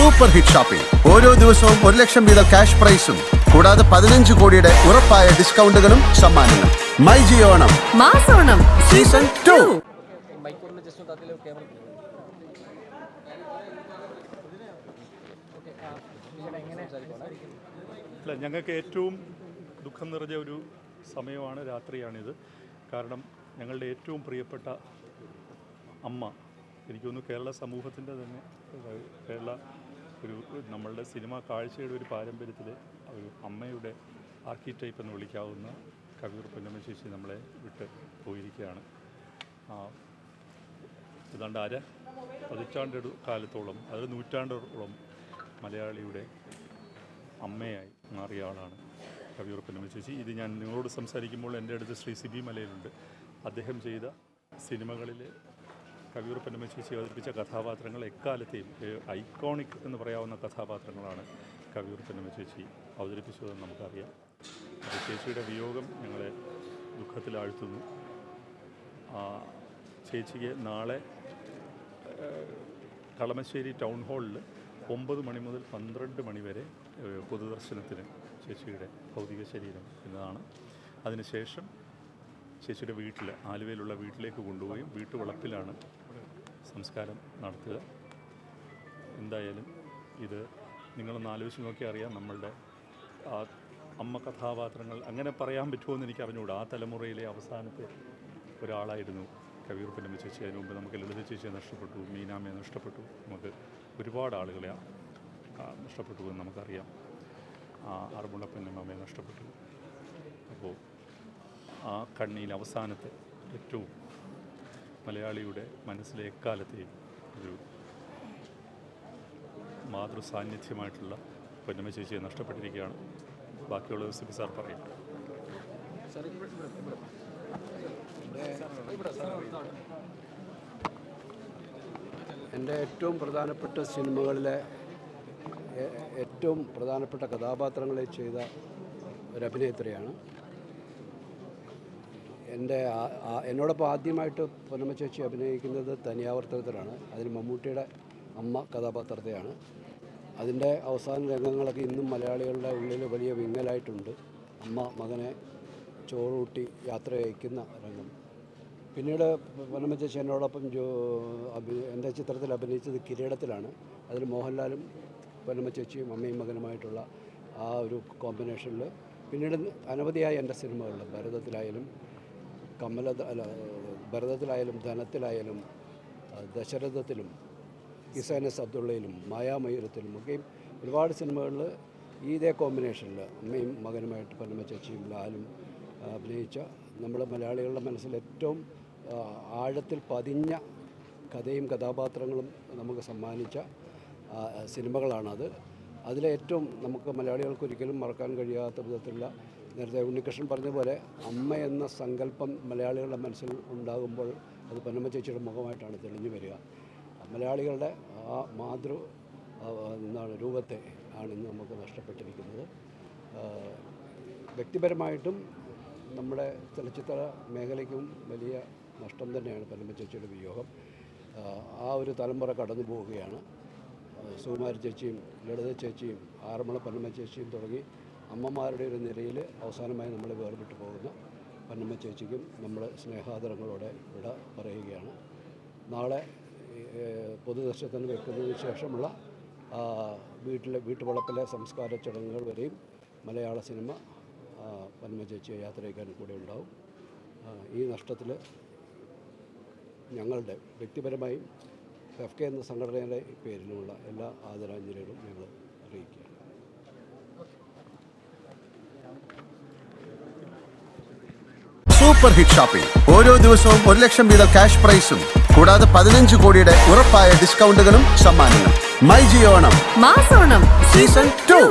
Super hit shopping. ഓരോ ദിവസവും 1 ലക്ഷം വീതം ക്യാഷ് പ്രൈസും കൂടാതെ 15 കോടിയുടെ ഉറപ്പായ ഡിസ്കൗണ്ടുകളും സമ്മാനങ്ങളും. മൈ ജിയോ ഓണം മാസോണം സീസൺ 2. അല്ല, ഞങ്ങൾക്ക് ഏറ്റവും ദുഃഖം നിറഞ്ഞ ഒരു സമയമാണ്, രാത്രിയാണിത്. കാരണം ഞങ്ങളുടെ ഏറ്റവും പ്രിയപ്പെട്ട അമ്മ, എനിക്കൊന്ന് കേരള സമൂഹത്തിൻ്റെ തന്നെ കേരള നമ്മളുടെ സിനിമാ കാഴ്ചയുടെ ഒരു പാരമ്പര്യത്തിൽ ഒരു അമ്മയുടെ ആർക്കിടൈപ്പ് എന്ന് വിളിക്കാവുന്ന കവിയൂർ പൊന്നമ്മ ചേച്ചി നമ്മളെ വിട്ട് പോയിരിക്കുകയാണ്. ഏതാണ്ട് പതിറ്റാണ്ട് കാലത്തോളം, അതൊരു നൂറ്റാണ്ടോളം മലയാളിയുടെ അമ്മയായി മാറിയ ആളാണ് കവിയൂർ പൊന്നമ്മ ചേച്ചി. ഇത് ഞാൻ നിങ്ങളോട് സംസാരിക്കുമ്പോൾ എൻ്റെ അടുത്ത് ശ്രീ സിബി മലയിലുണ്ട്. അദ്ദേഹം ചെയ്ത സിനിമകളിൽ കവിയൂർ പൊന്നമ്മ ചേച്ചി അവതരിപ്പിച്ച കഥാപാത്രങ്ങൾ എക്കാലത്തെയും ഐക്കോണിക് എന്ന് പറയാവുന്ന കഥാപാത്രങ്ങളാണ് കവിയൂർ പൊന്നമ്മ ചേച്ചി അവതരിപ്പിച്ചതെന്ന് നമുക്കറിയാം. അത് ചേച്ചിയുടെ വിയോഗം ഞങ്ങളെ ദുഃഖത്തിലാഴ്ത്തുന്നു. ചേച്ചിക്ക് നാളെ കളമശ്ശേരി ടൗൺ ഹാളിൽ 9 മണി മുതൽ 12 മണി വരെ പൊതുദർശനത്തിന് ചേച്ചിയുടെ ഭൗതിക ശരീരം എന്നതാണ്. അതിനുശേഷം ചേച്ചിയുടെ വീട്ടിൽ, ആലുവയിലുള്ള വീട്ടിലേക്ക് കൊണ്ടുപോയി വീട്ടുവളപ്പിലാണ് സംസ്കാരം നടത്തുക. എന്തായാലും ഇത് നിങ്ങളൊന്ന് ആലോചിച്ച് നോക്കി അറിയാം. നമ്മളുടെ ആ അമ്മ കഥാപാത്രങ്ങൾ അങ്ങനെ പറയാൻ പറ്റുമോയെന്ന് എനിക്ക് അറിഞ്ഞുകൂടാ. ആ തലമുറയിലെ അവസാനത്തെ ഒരാളായിരുന്നു കവിയൂർ പൊന്നമ്മ ചേച്ചി. അതിന് മുമ്പ് നമുക്ക് ലളിത ചേച്ചിയെ നഷ്ടപ്പെട്ടു, മീനാമ്മയെ നഷ്ടപ്പെട്ടു, നമുക്ക് ഒരുപാട് ആളുകളെ നഷ്ടപ്പെട്ടു എന്ന് നമുക്കറിയാം. ആറന്മുള പൊന്നമ്മയെ നഷ്ടപ്പെട്ടു. അപ്പോൾ ആ കണ്ണിയിൽ അവസാനത്തെ ഏറ്റവും മലയാളിയുടെ മനസ്സിലെ എക്കാലത്തെയും ഒരു മാതൃസാന്നിധ്യമായിട്ടുള്ള പൊന്നമ്മ ചേച്ചിയെ നഷ്ടപ്പെട്ടിരിക്കുകയാണ്. ബാക്കിയുള്ളത് സിബി സാർ പറയും. എൻ്റെ ഏറ്റവും പ്രധാനപ്പെട്ട സിനിമകളിലെ ഏറ്റവും പ്രധാനപ്പെട്ട കഥാപാത്രങ്ങളെ ചെയ്ത ഒരു അഭിനേത്രിയാണ്. എന്നോടൊപ്പം ആദ്യമായിട്ട് പൊന്നമ്മ ചേച്ചി അഭിനയിക്കുന്നത് തനിയാവർത്തനത്തിലാണ്. അതിന് മമ്മൂട്ടിയുടെ അമ്മ കഥാപാത്രത്തെയാണ്. അതിൻ്റെ അവസാന രംഗങ്ങളൊക്കെ ഇന്നും മലയാളികളുടെ ഉള്ളിൽ വലിയ വിങ്ങലായിട്ടുണ്ട്. അമ്മ മകനെ ചോറൂട്ടി യാത്ര അയക്കുന്ന രംഗം. പിന്നീട് പൊന്നമ്മ ചേച്ചി എന്നോടൊപ്പം എൻ്റെ ചിത്രത്തിൽ അഭിനയിച്ചത് കിരീടത്തിലാണ്. അതിൽ മോഹൻലാലും പൊന്നമ്മ ചേച്ചിയും അമ്മയും മകനുമായിട്ടുള്ള ആ ഒരു കോമ്പിനേഷനിൽ പിന്നീട് അനവധിയായ എൻ്റെ സിനിമകളിൽ ഭരതത്തിലായാലും ധനത്തിലായാലും ദശരഥത്തിലും ഇസാനസ് അബ്ദുള്ളയിലും മായാമയൂരത്തിലും ഒക്കെയും ഒരുപാട് സിനിമകളിൽ ഇതേ കോമ്പിനേഷനിൽ അമ്മയും മകനുമായിട്ട് പൊന്നമ്മ ചേച്ചിയും ലാലും അഭിനയിച്ച നമ്മുടെ മലയാളികളുടെ മനസ്സിൽ ഏറ്റവും ആഴത്തിൽ പതിഞ്ഞ കഥയും കഥാപാത്രങ്ങളും നമുക്ക് സമ്മാനിച്ച സിനിമകളാണത്. അതിലേറ്റവും നമുക്ക് മലയാളികൾക്ക് ഒരിക്കലും മറക്കാൻ കഴിയാത്ത വിധത്തിലുള്ള, നേരത്തെ ഉണ്ണികൃഷ്ണൻ പറഞ്ഞ പോലെ അമ്മ എന്ന സങ്കല്പം മലയാളികളുടെ മനസ്സിൽ ഉണ്ടാകുമ്പോൾ അത് പൊന്നമ്മ ചേച്ചിയുടെ മുഖമായിട്ടാണ് തെളിഞ്ഞു വരിക. മലയാളികളുടെ ആ രൂപത്തെ ആണ് ഇന്ന് നമുക്ക് നഷ്ടപ്പെട്ടിരിക്കുന്നത്. വ്യക്തിപരമായിട്ടും നമ്മുടെ ചലച്ചിത്ര മേഖലയ്ക്കും വലിയ നഷ്ടം തന്നെയാണ് പൊന്നമ്മ ചേച്ചിയുടെ വിയോഗം. ആ ഒരു തലമുറ കടന്നു പോവുകയാണ്. സുകുമാരി ചേച്ചിയും ലളിത ചേച്ചിയും ആറന്മുള പൊന്നമ്മ ചേച്ചിയും തുടങ്ങി അമ്മമാരുടെ ഒരു നിരയിൽ അവസാനമായി നമ്മൾ വേർപെട്ടു പോകുന്ന പൊന്നമ്മ ചേച്ചിക്കും നമ്മൾ സ്നേഹാദരങ്ങളോടെ വിട പറയുകയാണ്. നാളെ പൊതുദർശനത്തിന് വെക്കുന്നതിന് ശേഷമുള്ള വീട്ടുവളപ്പിലെ സംസ്കാര ചടങ്ങുകൾ വരെയും മലയാള സിനിമ പൊന്നമ്മ ചേച്ചിയെ യാത്രയ്ക്കാനും കൂടെ ഉണ്ടാവും. ഈ നഷ്ടത്തിൽ ഞങ്ങളുടെ വ്യക്തിപരമായും FK എന്ന സംഘടനയുടെ പേരിലുമുള്ള എല്ലാ ആദരാഞ്ജലികളും ഞങ്ങൾ അറിയിക്കുകയാണ്. Super hit shopping. ഓരോ ദിവസവും 1 ലക്ഷം വീതം ക്യാഷ് പ്രൈസും കൂടാതെ 15 കോടിയുടെ ഉറപ്പായ ഡിസ്കൗണ്ടുകളും സമ്മാനങ്ങളും. മൈ ജിയോ ഓണം മാസോണം സീസൺ 2.